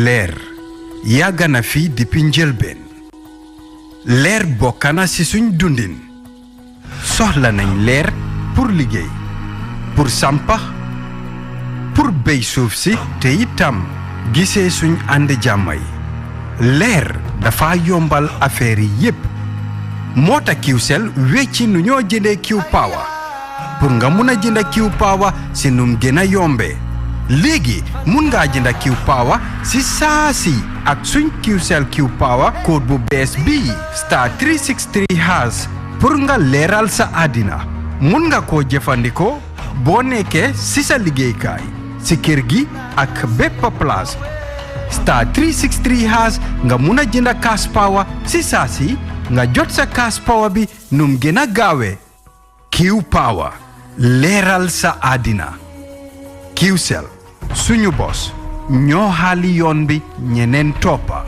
leer yàgg na fi depuis njëlbeen leer bokk na ci suñ dundin soxla nañ leer pour liggéey pour sampa pour béy suuf si te itam gisee suñ ànd jàmm yi leer dafa yombal affaire yi yépp moo tax Qcell wecci nu ñoo jëndee Q Power pour nga mun a jënd Q Power si num gën a yombee léegi mun ngaa jënd Q Power si saa si ak suñ Qcell Q Power code bu bees bii star 363# pour nga leeral sa àddina mun nga koo jëfandikoo boo nekkee si sa liggéeykaay si kër gi ak bépp place star 363# nga mun a jënd cash power si saa si nga jot sa cash power bi num gën a gaawee Q Power leeral sa àddina Qcell suñu bos ñoo xaali yoon bi ñeneen toppa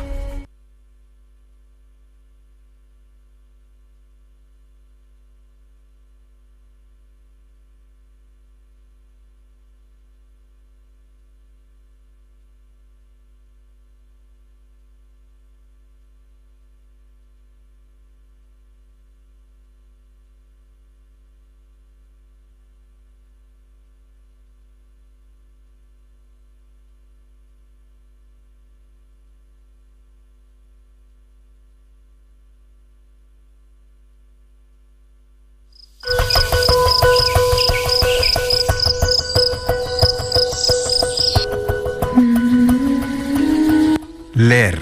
leer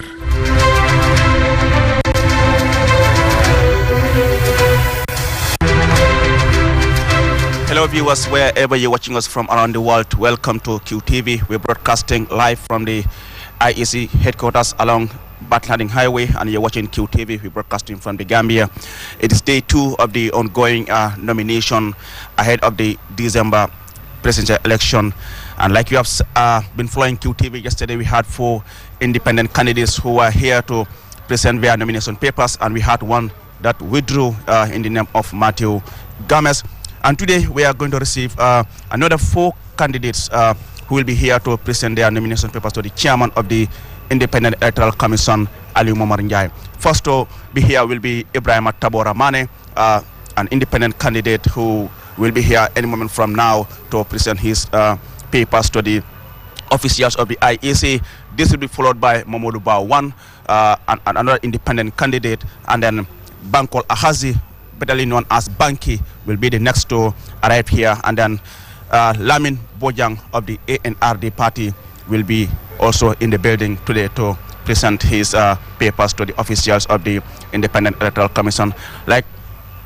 Hello viewers, wherever you're watching us from around the world, welcome to QTV. We're broadcasting live from the IEC headquarters along Batlading Highway, and you're watching QTV. We're broadcasting from the Gambia. It is day 2 of the ongoing nomination ahead of the December presidential election. And like you have been following QTV, yesterday we had 4 independent candidates who were here to present their nomination papers, and we had one that withdrew in the name of Matthew Gomez. And today we are going to receive another 4 candidates who will be here to present their nomination papers to the chairman of the Independent Electoral Commission, Ali Momar Njai. First to be here will be Ibrahim Tabora Mane, an independent candidate who will be here any moment from now to present his papers to the officials of the IEC. This will be followed by Mamadou Bawan, and another independent candidate, and then Bankol Ahazi, better known as Banki, will be the next to arrive here, and then Lamin Bojang of the ANRD party will be also in the building today to present his papers to the officials of the Independent Electoral Commission. Like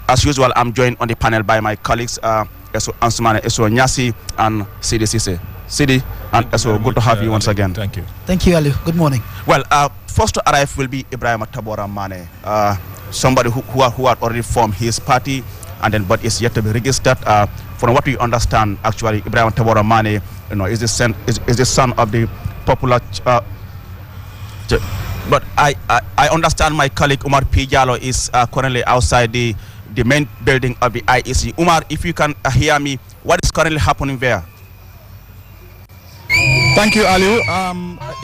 as usual, I'm joined on the panel by my colleagues Ansumane Eso Nyasi and Sidi Sise. Sidi and Eso, good to have you once again. Thank you. Thank you, Ali. Good morning. Well, first to arrive will be Ibrahim Tabora Mane, somebody who had already formed his party, and then but is yet to be registered. From what we understand, actually, Ibrahim Tabora Mane, is the son of the popular. But I understand my colleague Umar P. Jallo is currently outside the main building of the IEC. Umar, if you can hear me, what is currently happening there? Thank you, Aliu.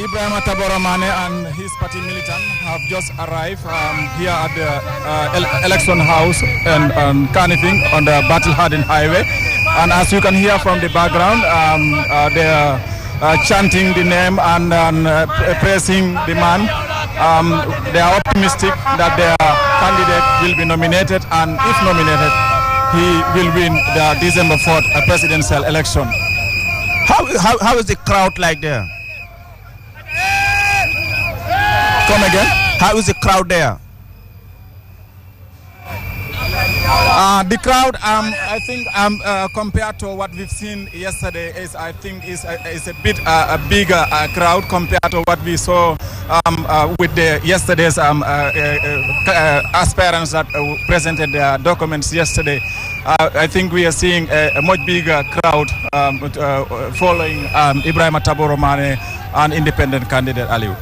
Ibrahim Tabora Mane and his party militant have just arrived here at the election house and Carnifing on the Battle Harden Highway. And as you can hear from the background, they are chanting the name and praising the man. They are optimistic that their candidate will be nominated, and if nominated, he will win the December 4th presidential election. How is the crowd like there? Come again? How is the crowd there? The crowd, I think, compared to what we've seen yesterday, is a bit a bigger crowd compared to what we saw with the yesterday's aspirants that presented their documents yesterday. I think we are seeing a much bigger crowd following Ibrahim Tabora Mane, an independent candidate, Aliu.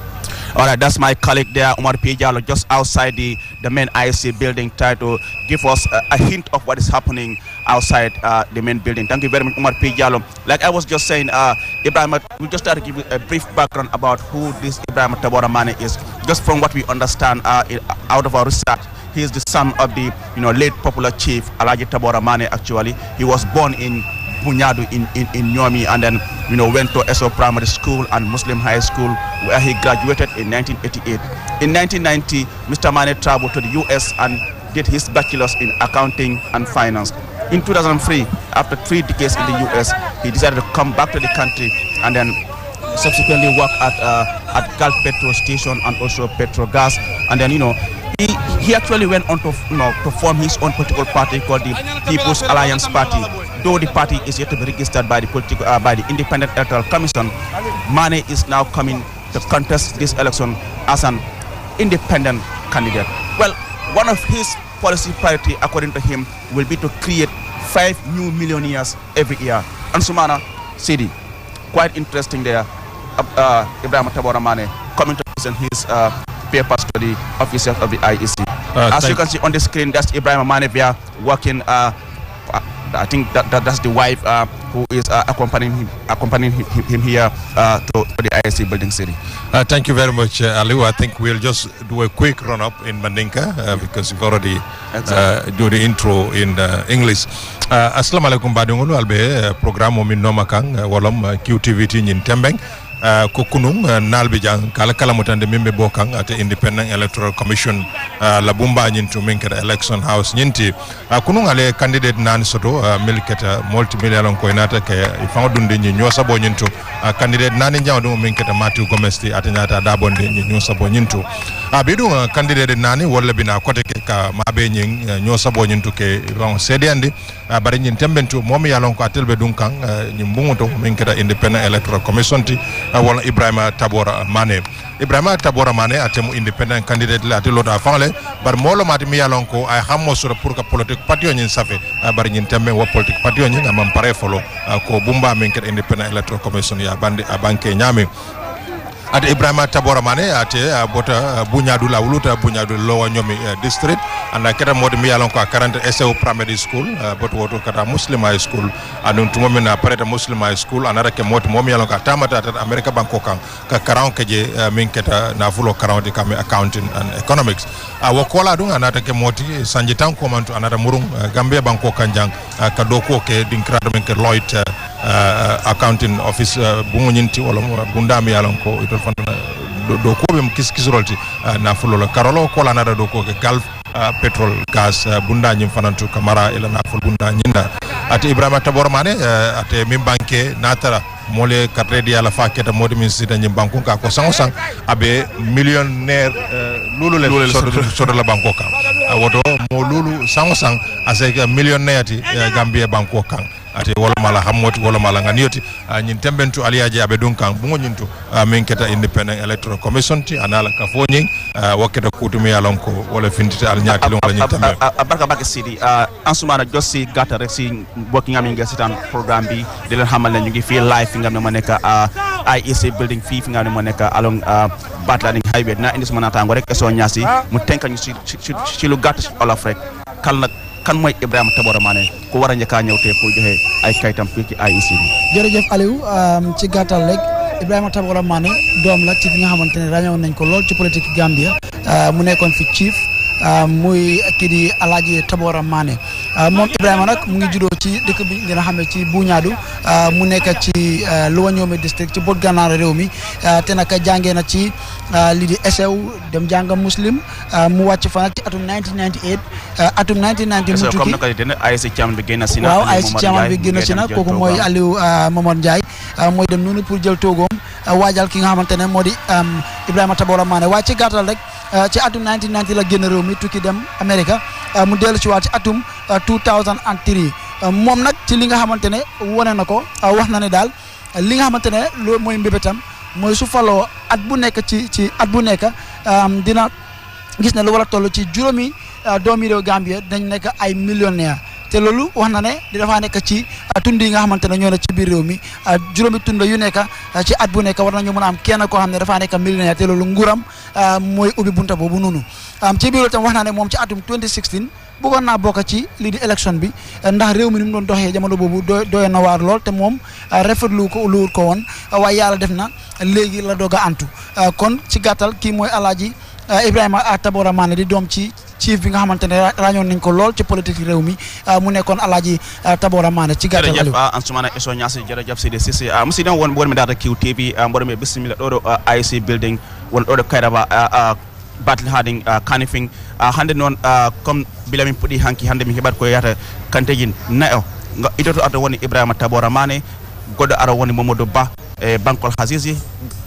All right, that's my colleague there, Omar Pijalo, just outside the main IEC building, trying to give us a hint of what is happening outside the main building. Thank you very much, Omar Pijalo. Like I was just saying, Ibrahim, we just start to give you a brief background about who this Ibrahim Tabora Mane is. Just from what we understand out of our research, he is the son of the late popular chief Alaji Tabora Mane. Actually, he was born in Bunyadu in Nyomi, and then went to SO Primary School and Muslim High School, where he graduated in 1988. In 1990, Mr. Mane traveled to the US and did his bachelor's in accounting and finance. In 2003, after 3 decades in the US, he decided to come back to the country and then subsequently worked at Gulf Petrol Station and also Petrogas, and then he actually went on to to form his own political party called the People's Alliance Party. Though the party is yet to be registered by the Independent Electoral Commission, Mane is now coming to contest this election as an independent candidate. Well, one of his policy priority, according to him, will be to create 5 new millionaires every year. And Sumana Sidi, quite interesting there. Ibrahim Tabora Mane coming to present his papers to the officers of the IEC. As you can see on the screen, that's Ibrahim Mane there working. I think that's the wife who is accompanying him here to the ISC building city. Thank you very much, Aliu. I think we'll just do a quick run-up in Mandinka because you've already do the intro in English. Assalamu alaikum badungulu albe programo min nomakang wolom QTV in Tembeng. Kokunung nalbi jang kala mutande mimbe bokang at Independent Electoral Commission la bumba nyintu minkere election house nyinti kunung ale candidate nan soto milketa multi-million ko inata ke ifango dundi nyi nyosa bo nyintu candidate nan nyaw minketa Matthew Gomez ti atanyata dabonde nyi nyosa bo nyintu bidu candidate nani wala bina kote ke ka mabe nyi nyosa bo nyintu ke ron sediandi bari nyi tembentu momi yalon ko atelbe dunkang nyi mbungoto minketa Independent Electoral Commission ti wala Ibrahima Tabora Mane. Ibrahima Tabora Mane atemu independent candidate la atelo da fangle bar molo mati mi yalon ko ay hammo sur pour que politique parti nyin safe bar nyin tembe wa politique parti nyin ngam pare folo ko bumba min ke Independent Electoral Commission ya bande abanke nyame ate Ibrahima Tabora Mane ate bota bunyadu la wuluta bunyadu lowa nyomi district anda keta modi mi yalon ko 40 SO primary school bot woto kata Muslim High School anun tumo min pareta Muslim High School anara ke moti momi yalon ka tamata ta America banko kan ka karan ke je min keta na fulo karan de kam accounting and economics wakola dun anata ke moti sanjitan ko mantu anata murung Gambia banko kanjang ka doko ke dinkrado min ke Lloyd accounting office bungu nyinti wala bundami yalon ko ito do ko be kiskisrolti na fulo la karolo ko la nada do ko Gulf petrol gas bunda nyim fanantu kamara ila na ful bunda nyinda ate Ibrahima Tabora Mane ate min banke natara mole katredi ala faketa modi min sita nyim banko ka ko sang abe millionnaire lulu le sodo la banko kan woto mo lulu sang aseka millionnaire ti Gambia banko kan ate wala mala hammoti wala mala nganiyoti nyin tembentu aliyaji abe dunkan bungo nyintu min keta Independent Electoral Commission ti anala ka fonyin waketa kutumi yalonko wala fintita al nyaaki lon la nyin tembe barka bak sidi ansumana jossi gata rek si working am ngasitan programme bi di len xamal ñu ngi fi live fi nga ne mo nek IEC building fi nga ne mo nek along Batlanding highway na indi suma natango rek so ñasi mu tenka ñu ci lu gatt olaf rek kal nak kan mooy Ibrahima Tabora Mane ku war a njëkk a ñëw te pour joxe ay kayitam fii ci IEC bi. jërëjëf Aliou ci gàttal rek Ibrahima Tabora Mane doom la ci fi nga xamante ne ràññewoon nañ ko lool ci politique Gambia mu nekkoon fi chief muy kii di Alaaji Tabora Mane moom Ibrahima nag mu ngi juddoo ci dëkk bi dina xam ne ci Buñaadu mu nekk ci Lower Ñoome district ci bot gànnaar réew mi te nag jàngee na ci lii di SEW dem jàng muslim mu wàcc fa nag ci atum 1998 atum 1990 mu tukki AIC chairman bi génn si na waaw AIC chairman bi génn si na kooku mooy Aliou Momar Ndiaye mooy dem noonu pour jël toogoom waajal ki nga xamante ne moo di Ibrahima Tabora Mane waaye ci gàttal rek ci atum 1990 la génn réew mi tukki dem Amérique mu dellu ci waat ci atum 2003 moom nag ci li nga xamante ne wane na ko wax na ne daal li nga xamante ne loolu mooy mbébétam mooy su faloo at bu nekk ci at bu nekk dina gis ne lu war a toll ci juróomi doomi réew Gambia dañ nekk ay millionnaire te loolu wax na ne di dafa nekk ci tund yi nga xamante ne ñoo ne ci biir réew mi juróomi tund yu nekk ci at bu nekk war nañu mën a am kenn koo xam ne dafa nekk millionnaire te loolu nguuram mooy ubbi bunta boobu noonu ci biir loolu tam wax na ne moom ci atum 2016 bëggoon naa bokk ci lii di élection bi ndax réew mi ni mu doon doxee jamono boobu doy na waar lool te moom rafetlu ko luwul ko woon waaye yàlla def na léegi la doog a antu kon ci gàttal kii mooy Alaaji Ibrahima Tabora Manneh di doom ci chief bi nga xamante ne ràññoon nañ ko lool ci politique réew mi mu nekkoon Alaaji Tabora Manneh ci gàttal jërëjëf Ansumana eso ñaasi jërëjëf Sidi Cissé musidɗo wonɓe data QTV mboɗo mi bisimilla ɗo ɗo IC building won ɗo ɗo kayraba battle harding Kanifing hande noon comme bila min puɗɗi hanki hande mi heɓat ko yata kanteji nayo itoto arto woni Ibrahima Tabora Manneh goɗɗo ara woni Mamadou Ba e bankol Hasisi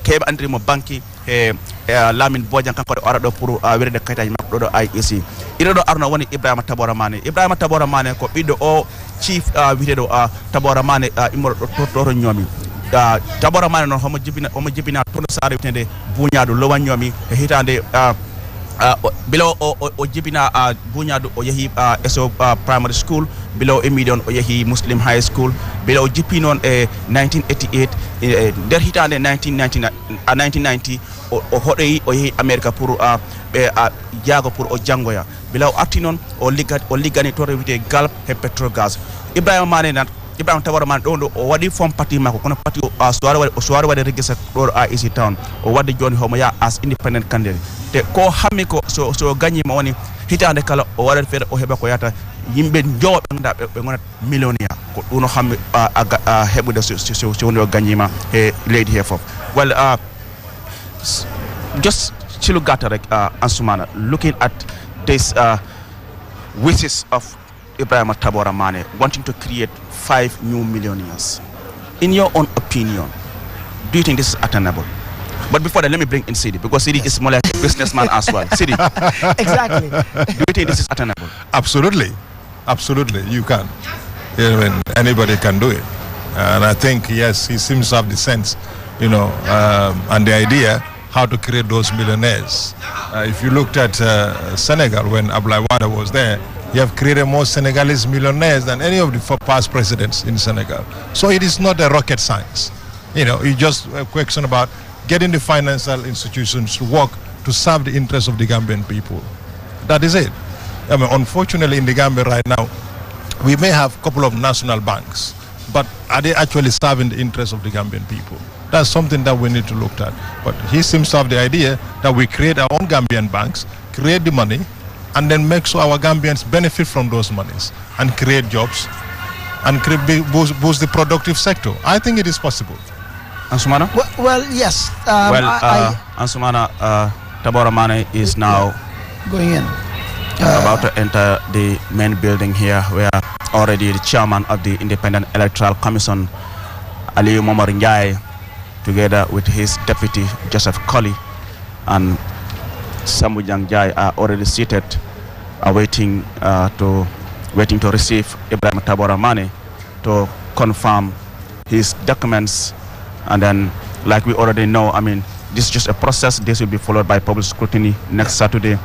keɓe andirimo banque e Lamine Bodian kanko ɗo ara ɗo pour wirde kayitaji makko ɗo ɗo IEC ito ɗo arno woni Ibrahima Tabora Manneh ko ɓiɗɗo o chief witeɗo Tabora Manneh immorɗo ɗo ñoomi Tabora Manneh noon homo jibina toon saare witede buñaɗo lowan ñoomi e hitande bila o jibina buñaɗo o yeehi eso primary school bila o emmi ɗon o yeehi Muslim high school bila o jippi noon e 1988 nder hitande 1990 o hoɗoyi o yeehi America pour ɓe jaago pour o janggoya bila o arti noon o liggani to wiyete Galp e Petrogaz Ibrahima Tabora Manneh ɗo o waɗi form parti makko kono parti o suwari waɗe registre ɗo ɗo IEC town o wadde joni homo ya as independent candidate te ko hammi ko so gagnima woni hitande kala o waɗat feere o heɓa ko yata yimɓe jowo ɓe ganduɗa ɓe gonat millionnaire ko ɗum no hammi heɓude so woni o gagnima e leydi he foof well just cilu gatta rek Ansumana looking at this wishes of Ibrahima Tabora Manneh wanting to create 5 new millionaires. In your own opinion, do you think this is attainable? But before that, let me bring in Sidi, because Sidi is more like a businessman as well. Sidi. Exactly. Do you think this is attainable? Absolutely. You can. Anybody can do it. And I think, yes, he seems to have the sense, and the idea how to create those millionaires. If you looked at Senegal when Abdoulaye Wade was there, you have created more Senegalese millionaires than any of the past presidents in Senegal. So it is not a rocket science. It's just a question about getting the financial institutions to work to serve the interests of the Gambian people. That is it. Unfortunately, in the Gambia right now, we may have a couple of national banks, but are they actually serving the interests of the Gambian people? That's something that we need to look at. But he seems to have the idea that we create our own Gambian banks, create the money, and then make sure our Gambians benefit from those monies and create jobs and boost the productive sector. I think it is possible. Ansumana? Well, yes. Ansumana, Tabora Manneh is now going in. About to enter the main building here, where already the chairman of the Independent Electoral Commission, Aliyu Momar Njai, together with his deputy, Joseph Colley, and Samu Jangjai are already seated, waiting to receive Ibrahima Tabora Manneh to confirm his documents. And then, like we already know, this is just a process. This will be followed by public scrutiny next Saturday.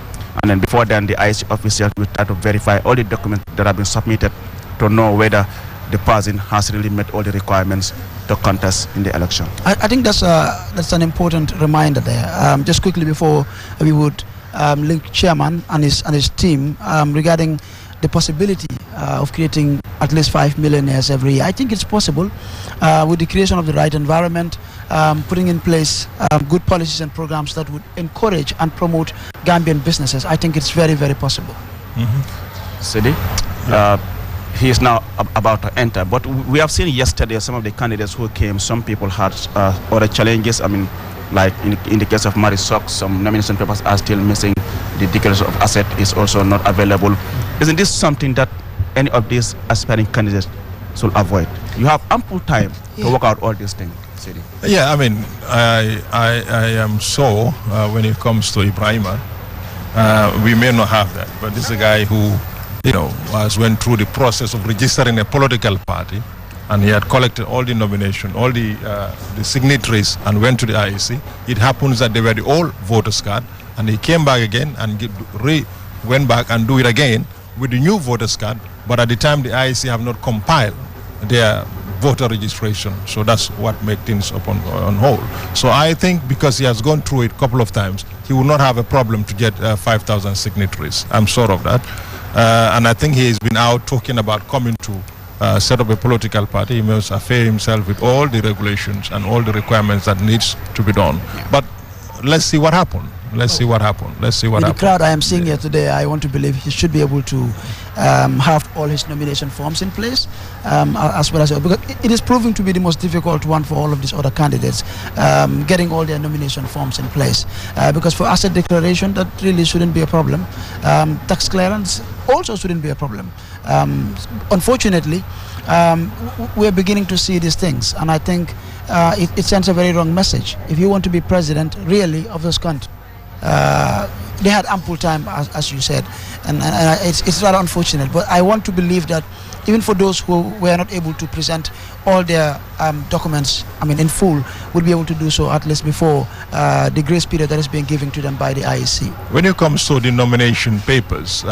And then before then, the IEC officials will try to verify all the documents that have been submitted to know whether the person has really met all the requirements to contest in the election. I think that's an important reminder there. Just quickly before we would link chairman and his team regarding the possibility of creating at least 5 millionaires every year. I think it's possible with the creation of the right environment, putting in place good policies and programs that would encourage and promote Gambian businesses. I think it's very, very possible. Sidi? He is now about to enter, but we have seen yesterday some of the candidates who came. Some people had other challenges. Like in the case of Mary Sock, some nomination papers are still missing. The declaration of asset is also not available. Isn't this something that any of these aspiring candidates should avoid? You have ample time to work out all these things, Sidi. Yeah, I am sure when it comes to Ibrahima, we may not have that, but this is a guy who has went through the process of registering a political party, and he had collected all the nomination, all the signatories, and went to the IEC. It happens that they were the old voters card, and he came back again and went back and do it again with the new voters card, but at the time the IEC have not compiled their voter registration. So that's what made things up on hold. So I think because he has gone through it a couple of times, he will not have a problem to get 5,000 signatories. I'm sure of that. And I think he has been out talking about coming to set up a political party. He must affair himself with all the regulations and all the requirements that needs to be done. But let's see what happens. Let's see what happens. Let's see what happens. The crowd I am seeing here today, I want to believe he should be able to have all his nomination forms in place, as well as because it is proving to be the most difficult one for all of these other candidates, getting all their nomination forms in place. Because for asset declaration, that really shouldn't be a problem. Tax clearance also shouldn't be a problem. Unfortunately, we're beginning to see these things, and I think it sends a very wrong message. If you want to be president, really, of this country, they had ample time, as you said, and it's rather unfortunate. But I want to believe that even for those who were not able to present all their documents, in full, would be able to do so at least before the grace period that is being given to them by the IEC. When it comes to the nomination papers,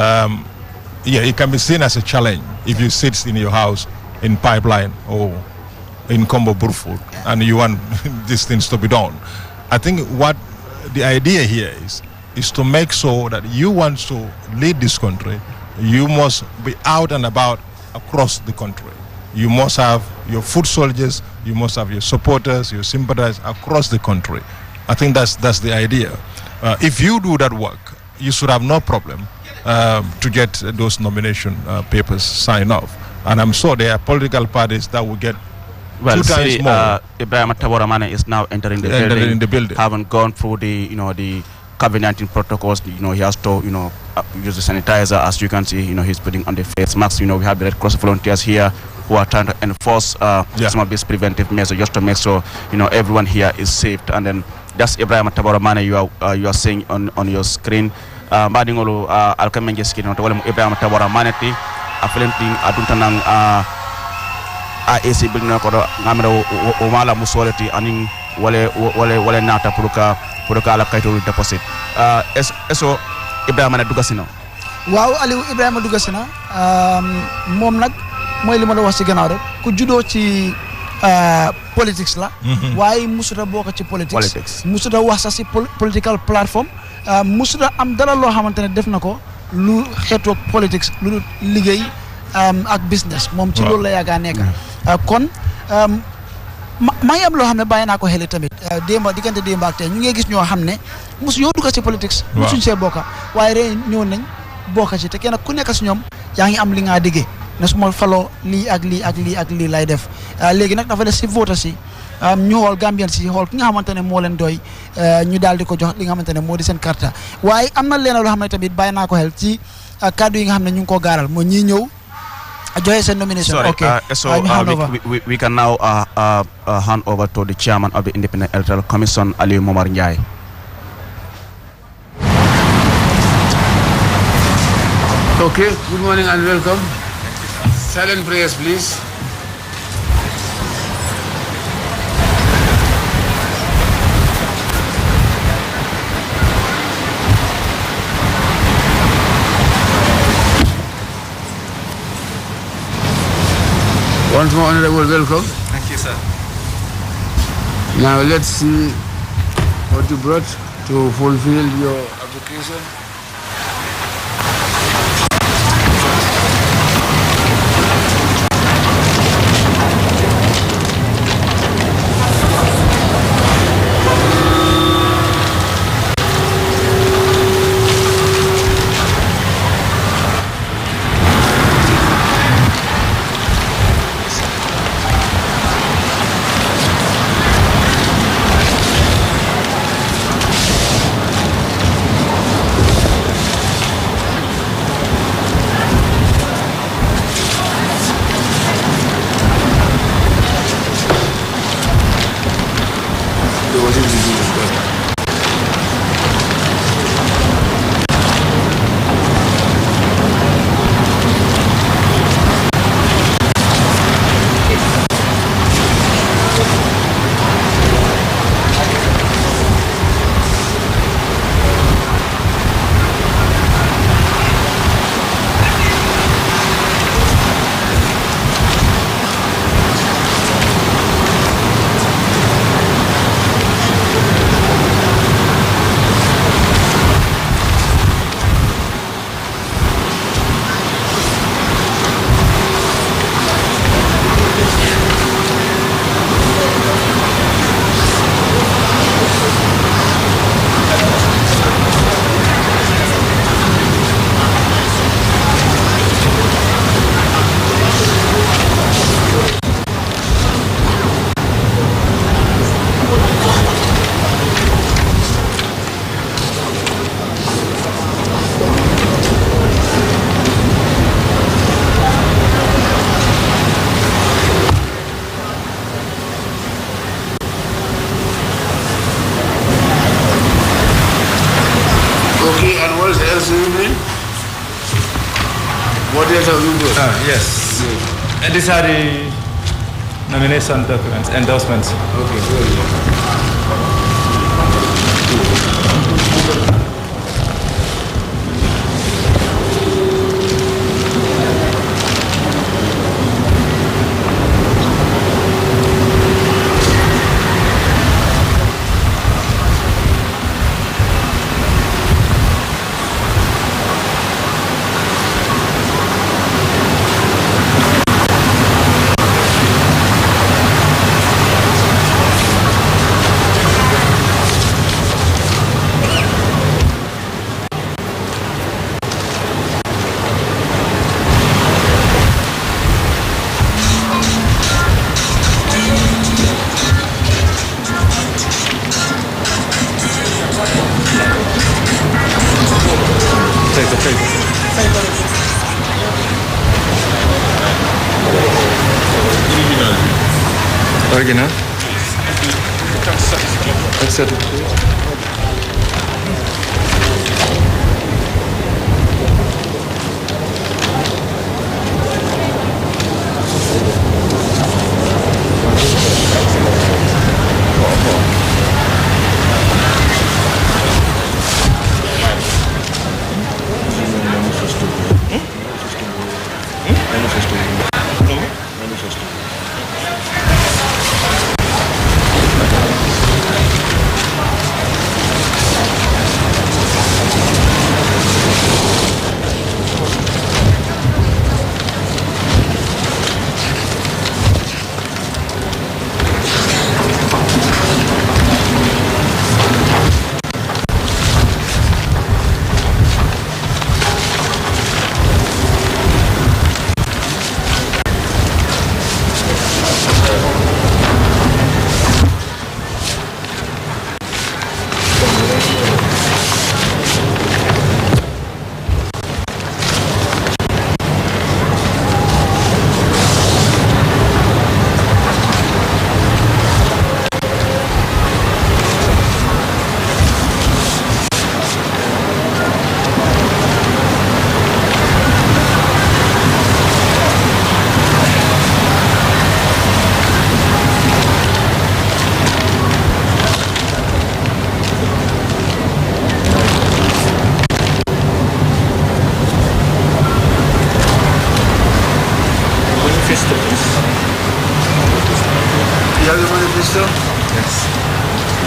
it can be seen as a challenge if you sit in your house in Pipeline or in Combo Burfoot and you want these things to be done. I think what the idea here is to make sure that you want to lead this country, you must be out and about across the country. You must have your foot soldiers, you must have your supporters, your sympathizers across the country. I think that's the idea. If you do that work, you should have no problem to get those nomination papers signed off. And I'm sure there are political parties that will get two times more. Ibrahim Taboramane is now entering the building. Haven't gone through the COVID-19 protocols. He has to use the sanitizer. As you can see, he's putting on the face mask. We have the Red Cross volunteers here who are trying to enforce some of these preventive measures just to make sure everyone here is safe. And then that's Ibrahim Taboramane you are seeing on your screen. Badingolo alkamenje skino to wala Ibrahim Taboramane ti afelenting adunta nang AAC bilna ko ngamero o mala musolati aning wale nata puruka ala kayto deposit eso Ibrahima na dugasino waaw Aliou Ibrahima dugasina mom nak moy li ma la wax ci gannaaw rek ku judo ci politics la waye musuda boko ci politics musuda wax sa ci political platform musuda am dara lo xamantene def nako lu xeto politics lu liggéey ak business mom ci loolu la yaga nekk kon maa ngi am loo xam ne bàyyi naa ko xel tamit diggante démb ak tey ñu ngi gis ñoo xam ne mosu yoo dugg ci politique mosuñ see bokka waaye rek ñëw nañ bokka ci te kenn ku nekk si ñoom yaa ngi am li nga diggee ne su ma faloo lii ak lii ak lii ak lii lay def léegi nag dafa des si vote si ñu xool Gambien si xool ki nga xamante ne moo leen doy ñu daal di ko jox li nga xamante ne moo di seen carte waaye am na leen loo xam ne tamit bàyyi naa ko xel ci kàddu yi nga xam ne ñu ngi koo gaaral moo ñii ñëw nomination. Sorry, okay. We can now hand over to the chairman of the Independent Electoral Commission, Ali Momar Njai. Okay, good morning and welcome. Silent prayers, please. Once more, Honorable, welcome. Thank you, sir. Now let's see what you brought to fulfill your application. What else have you brought? Yes. And these are the nomination documents, endorsements. Okay, very good. Original. Accept.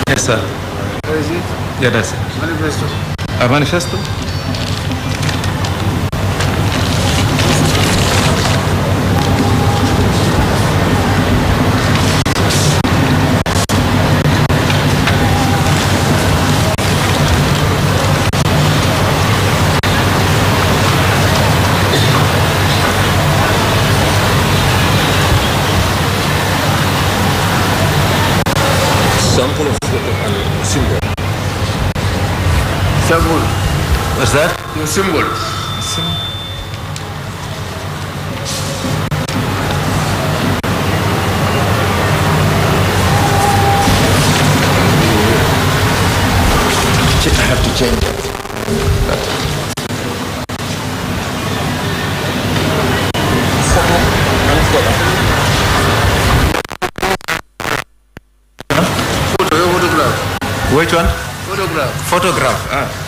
Yes, sir. Where is it? Yeah, that's it. Manifesto. A manifesto? Sample of symbol. Symbol. What's that? Your symbol. I have to change it. Photo, your photograph. Which one? Photograph. Photograph. Ah.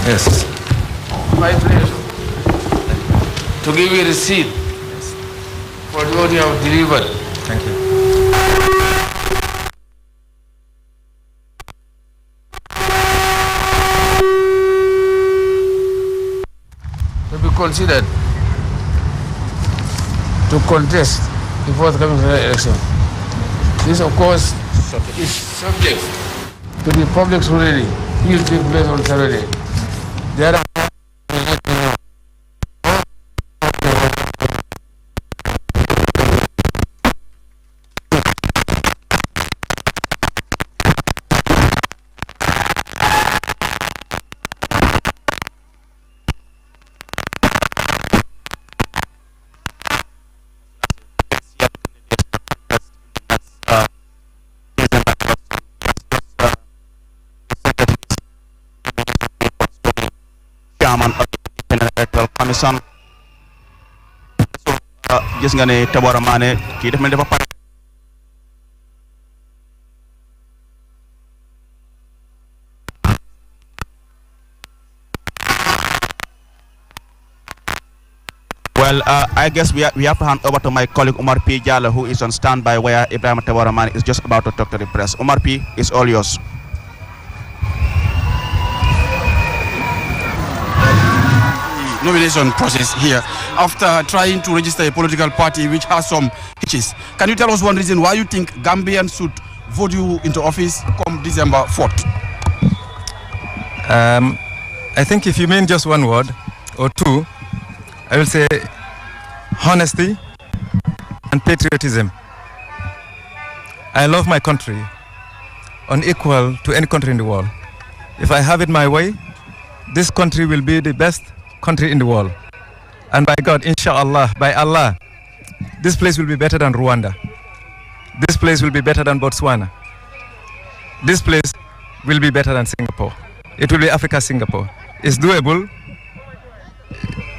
Yes. My pleasure. To give you a receipt for what you have delivered. Thank you. To be considered to contest the forthcoming election. This, of course, is subject to the public scrutiny. He will take place on Saturday. There are chairman of the Independent Electoral Commission. So, gis nga ne Tabora Mane kii def mel dafa pare. Well, I guess we have to hand over to my colleague Omar P. Jala, who is on standby where Ibrahim Tabora Mane is just about to talk to the press. Omar P, it's all yours. Nomination process here after trying to register a political party which has some hitches. Can you tell us one reason why you think Gambians should vote you into office come December 4th? I think if you mean just one word or two, I will say honesty and patriotism. I love my country unequal to any country in the world. If I have it my way, this country will be the best country in the world. And by God, inshallah, by Allah, this place will be better than Rwanda. This place will be better than Botswana. This place will be better than Singapore. It will be Africa's Singapore. It's doable.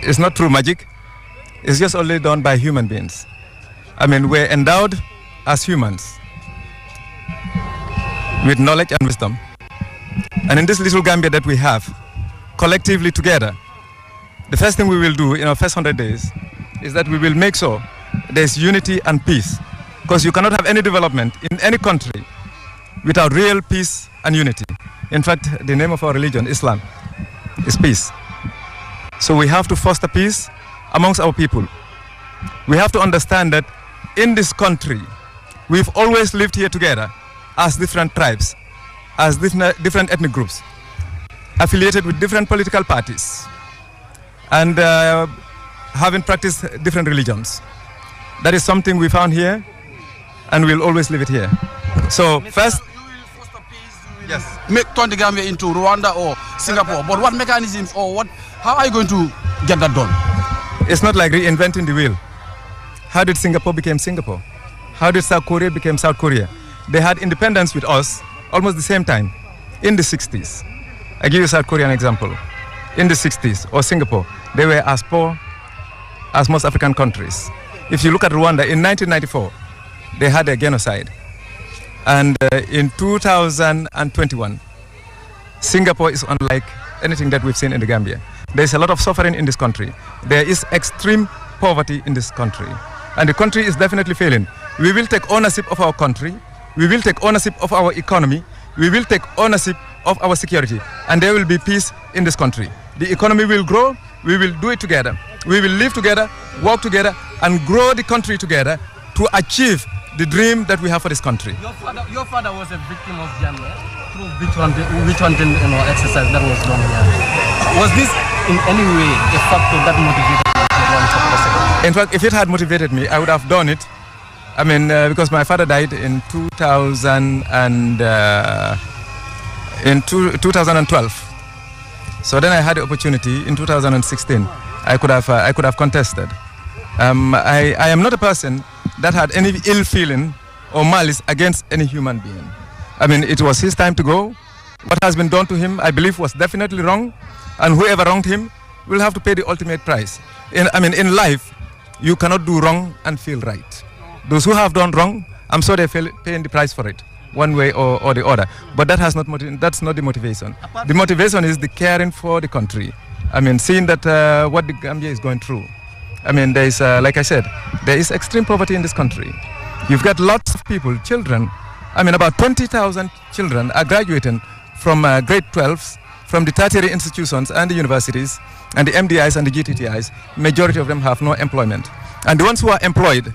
It's not through magic. It's just only done by human beings. I mean, we're endowed as humans with knowledge and wisdom. And in this little Gambia that we have, collectively together, the first thing we will do in our first 100 days is that we will make sure there's unity and peace. Because you cannot have any development in any country without real peace and unity. In fact, the name of our religion, Islam, is peace. So we have to foster peace amongst our people. We have to understand that in this country, we've always lived here together as different tribes, as different ethnic groups, affiliated with different political parties, and having practiced different religions. That is something we found here, and we'll always leave it here. So first, yes, turn the Gambia into Rwanda or Singapore. But what mechanisms or what? How are you going to get that done? It's not like reinventing the wheel. How did Singapore become Singapore? How did South Korea become South Korea? They had independence with us almost the same time, in the 60s. I give you South Korea an example. In the 60s, or Singapore, they were as poor as most African countries. If you look at Rwanda, in 1994, they had a genocide. And in 2021, Singapore is unlike anything that we've seen in the Gambia. There's a lot of suffering in this country. There is extreme poverty in this country. And the country is definitely failing. We will take ownership of our country. We will take ownership of our economy. We will take ownership of our security. And there will be peace in this country. The economy will grow. We will do it together. We will live together, work together, and grow the country together to achieve the dream that we have for this country. Your father was a victim of Jamia through which one exercise that was done here. Was this in any way a factor that motivated you to run for president? In fact, if it had motivated me, I would have done it. I mean, because my father died in 2012. So then I had the opportunity in 2016. I could have contested. I am not a person that had any ill feeling or malice against any human being. I mean, it was his time to go. What has been done to him, I believe, was definitely wrong. And whoever wronged him will have to pay the ultimate price. In life, you cannot do wrong and feel right. Those who have done wrong, I'm sure they're paying the price for it. one way or the other. But that has not that's not the motivation. The motivation is the caring for the country. I mean, seeing that what the Gambia is going through. I mean, there is, like I said, there is extreme poverty in this country. You've got lots of people, children. I mean, about 20,000 children are graduating from grade 12s, from the tertiary institutions and the universities, and the MDIs and the GTTIs. Majority of them have no employment. And the ones who are employed,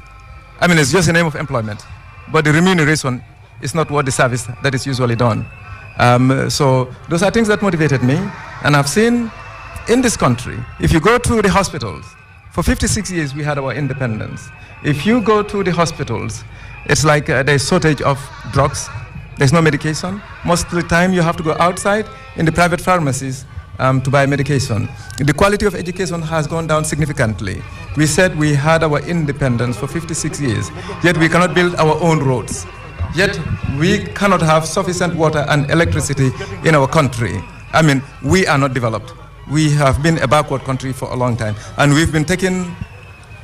I mean, it's just the name of employment, but the remuneration is not what the service that is usually done. So those are things that motivated me. And I've seen in this country, if you go to the hospitals, for 56 years we had our independence. If you go to the hospitals, it's like there's shortage of drugs, there's no medication. Most of the time you have to go outside in the private pharmacies to buy medication. The quality of education has gone down significantly. We said we had our independence for 56 years, yet we cannot build our own roads. Yet we cannot have sufficient water and electricity in our country. I mean, we are not developed. We have been a backward country for a long time, and we've been taken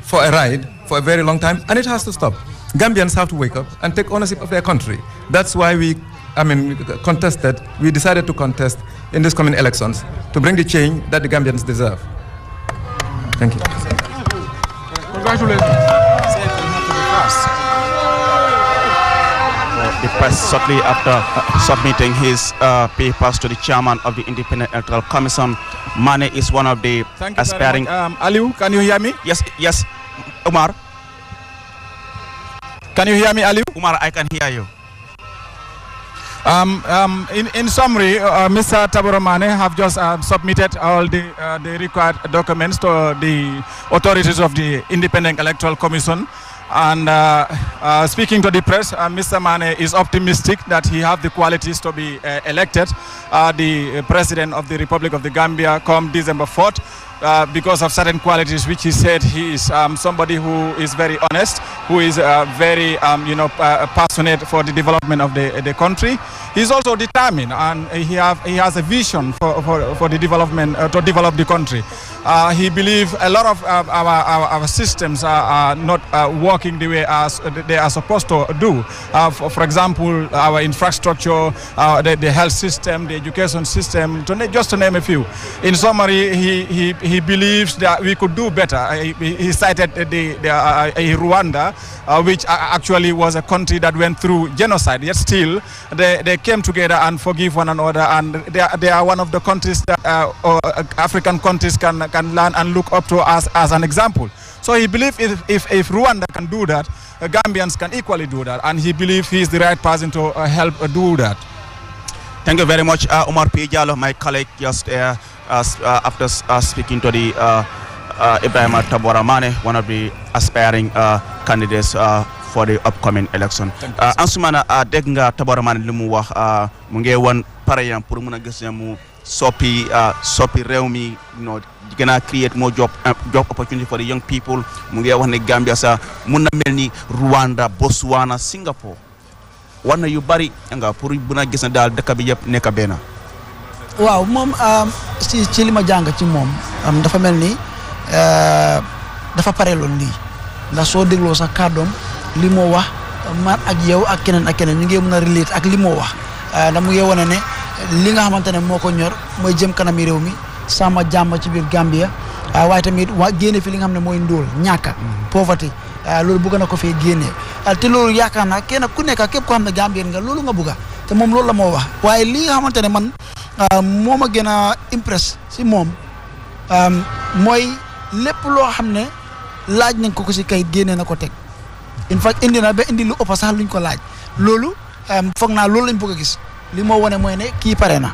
for a ride for a very long time, and it has to stop. Gambians have to wake up and take ownership of their country. That's why we decided to contest in these coming elections to bring the change that the Gambians deserve. Thank you. Congratulations. The press shortly after submitting his papers to the chairman of the Independent Electoral Commission. Mane is one of the aspiring. Aliu, can you hear me? Yes, Umar. Can you hear me, Aliu? Umar, I can hear you. In summary, Mr. Tabora Mane have just submitted all the required documents to the authorities of the Independent Electoral Commission. And speaking to the press, Mr. Mane is optimistic that he have the qualities to be elected the President of the Republic of the Gambia come December 4th. Because of certain qualities which he said he is somebody who is very honest, who is very passionate for the development of the country. He's also determined, and he has a vision for the development to develop the country. He believes a lot of our systems are not working the way as they are supposed to do. For example, our infrastructure, the health system, the education system, just to name a few. In summary, he believes that we could do better. He cited Rwanda, which actually was a country that went through genocide. Yet still, they came together and forgive one another, and they are one of the countries that African countries can learn and look up to as an example. So he believes if Rwanda can do that, Gambians can equally do that, and he believes he is the right person to help do that. Thank you very much, Omar P. Jallo, my colleague, just after speaking to the Ibrahim Tabora Mane, one of the aspiring candidates for the upcoming election. Ansumana dégg nga Tabora Mane li mu wax mu ngi won parayam pour mën a gis mu soppi réew mi gën a create more job opportunity for the young people. Mu ngi wax ne Gambia sa mun na mel ni Rwanda, Botswana, Singapore. War na yu bari nga pour bu na gis na daal dëkk bi yëpp nekk benn. waaw moom ci li ma jàng ci moom dafa mel ni dafa pareeloon lii ndax soo dégloo sax kàddoom li moo wax man ak yow ak keneen ñu ngi mën a relate ak li moo wax ndax mu ngi wane ne li nga xamante ne moo ko ñor mooy jëm kanami réew mi sama jàmm ci biir Gambia waaye tamit génne fi li nga xam ne mooy ndóol ñàkk pauvreté loolu bëgg na ko fee génne te loolu yaakaar naa kenn ku nekk képp koo xam ne Gambien nga loolu nga bëgg te moom loolu la moo wax waaye li nga xamante ne man moo ma gën a impress si moom mooy lépp loo xam ne laaj nañ ko si kayit génne na ko teg in fact indi na ba indi lu ëpp sax luñ ko laaj loolu foog naa loolu lañ bëgg a gis li moo wane mooy ne kii pare na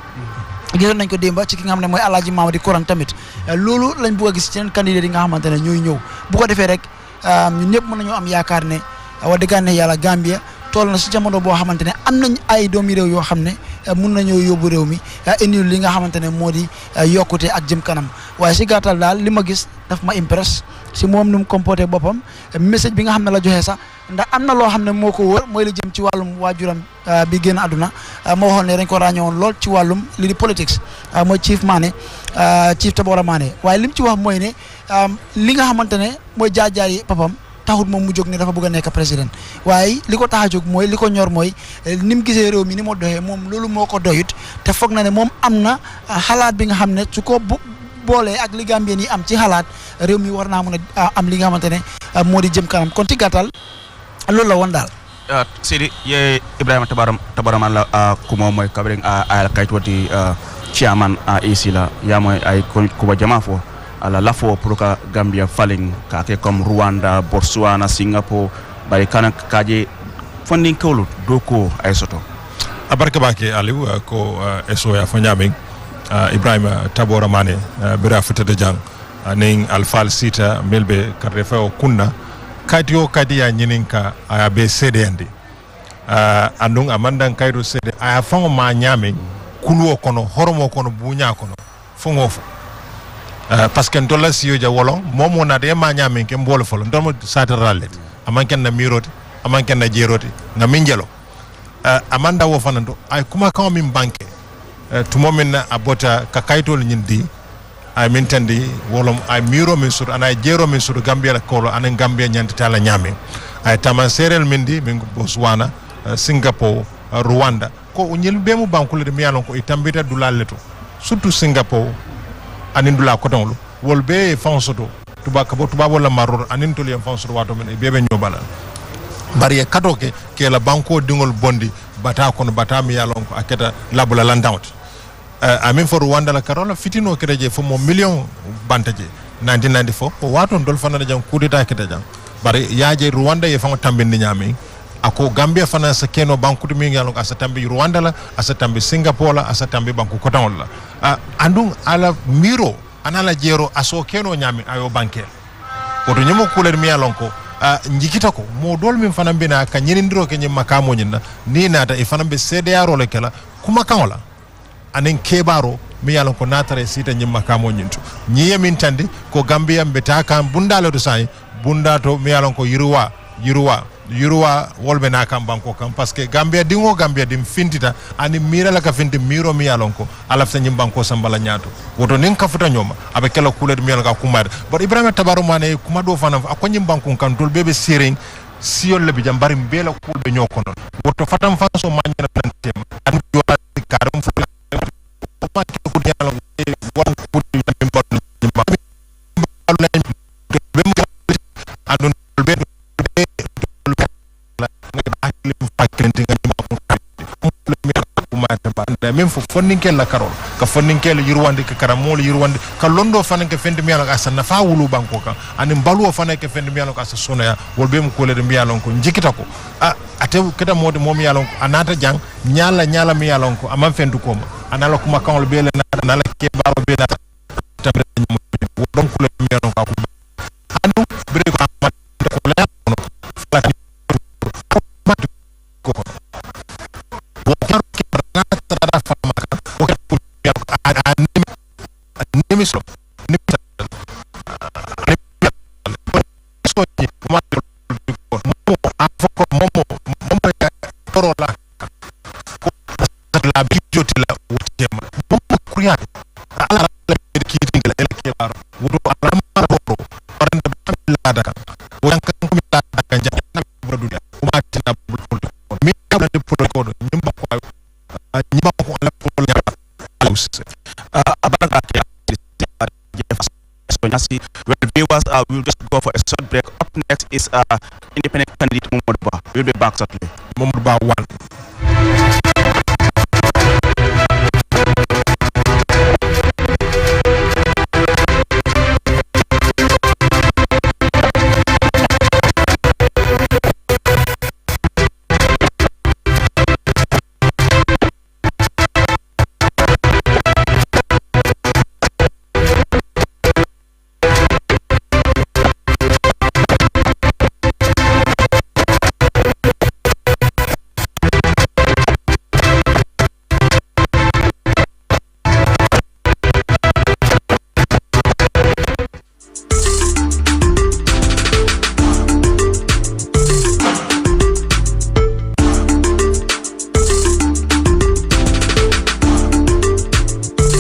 gisoon nañ ko démba ci ki nga xam ne mooy Alaaji Mamadi Kourang tamit loolu lañ bëgg a gis ci yeneen candidat yi nga xamante ne ñooy ñëw bu ko defee rek ñun ñëpp mën nañoo am yaakaar ne wax dëgg yàlla Gambia toll na si jamono boo xamante ne am nañ ay doomi réew yoo xam ne mun nañoo yóbbu réew mi indi li nga xamante ne moo di yokkute ak jëm kanam waaye si gàttal daal li ma gis daf ma impress si moom nu mu comporté boppam message bi nga xam ne la joxe sax ndax am na loo xam ne moo ko wër mooy li jëm ci wàllum waajuram bi génn àdduna moo waxoon ne dañ ko ràññewoon lool ci wàllum li di politics mooy Chief Tabora Mane waaye li mu ci wax mooy ne li nga xamante ne mooy jaar-jaar yi papam taxut moom mu jóg ne dafa bëgg a nekk président waaye li ko tax a jóg mooy li ko ñor mooy ni mu gisee réew mi ni mu doxee moom loolu moo ko doyut te foog na ne moom am na xalaat bi nga xam ne su ko boolee ak li Gambien yi am ci xalaat réew mi war naa mën a am li nga xamante ne moo di jëm kanam kon ci gàttal loolu la woon daal. Sidi ye Ibrahima Tabaraman la kuma moy kabring ay kaytoti chairman AC la ya moy ay kuba jama fo ala lafo pour ka Gambia falling ka ke comme Rwanda, Botswana, Singapore bari kana kaje funding kolu doko ay soto abarka bake Aliou ko eso ya fanyaming Ibrahima Taboramane bira futade jang ning alfal sita melbe karrefa o kunna kadi ya nyininka aya be CDND andung amandan kayro CD aya fango ma nyame kuluo kono horomo kono bunya kono fongo fo parce que ndola siyo ja wolon momo na de ma nyame ke mbolo folo ndomo sataralet amanken na miroti amanken na jeroti na minjelo amanda wo fanando ay kuma kaw min banke tumomin abota ka kaytol nyindi ay min tandi wolom ay miro min sur ana jero min sur Gambia la kolo ana Gambia nyanti tala nyame ay taman serel mindi min Botswana Singapore Rwanda ko unyel bemu bankule de miyalon ko itambita dulaleto surtout Singapore anin dula kotonlu wolbe fonsoto tuba wala maror anin toli fonsoto wato men bebe nyobala bari katoke ke la banko dingol bondi bata kono bata miyalon ko aketa labula landawt amin for Rwanda la karola fitino kereje fo mo million bantaje 1994 o wato dol fana jang kudeta keta jang bari yaaje Rwanda ye fango tambindi nyami ako Gambia fana sa keno banku to mi ngalon asa tambi Rwanda la asa tambi Singapore la asa tambi banku koton la andung ala miro anala jero aso keno nyami ayo bankel oto nyimo kuler mi yalon ko njikita ko mo dol min fana bina ka nyinindiro ke nyimma kamo nyinna ni nata e fana be CDR le kala kuma kangola anen kebaro mi yalon ko natare sita nyimma kamo nyintu nyiye min tandi ko Gambia mbeta kam bundalo do sai bundato mi yalon ko yuruwa wolbe na kam banko kam parce que Gambia dim fintita ani mira la ka finti miro mi yalon ko alaf sa nyim banko sambala nyato woto nin ka futa nyoma abe kala kuler mi yalon ka kumar but Ibrahima Tabarumane kuma do fana ko nyim banko kan dol bebe siring siol le bi jambari mbela kulbe nyokonon woto fatam fanso manyana plantem an jola karam fu ma ko yalon won ko nyim bon nyim ba andon be même fo fonninkel la karol ka fonninkel yurwande ka karamol yurwande ka londo fanan ke fendi miyalo ka sanna fa wulu banko kan ani baluwo fanan ke fendi miyalo ka sonaya wolbe mu kolede miyalo ko jikita ko atew keta modi mom yalon ko anata jang nyala miyalo ko amam fendu ko anala kuma kan be le nala ke baro be na tamre wodon ko miyalo ka ko anu bre ko amat ko la ko Well, viewers, we'll just go for a short break. Up next is independent candidate Momodu Ba. We'll be back shortly. Momodu Ba 1.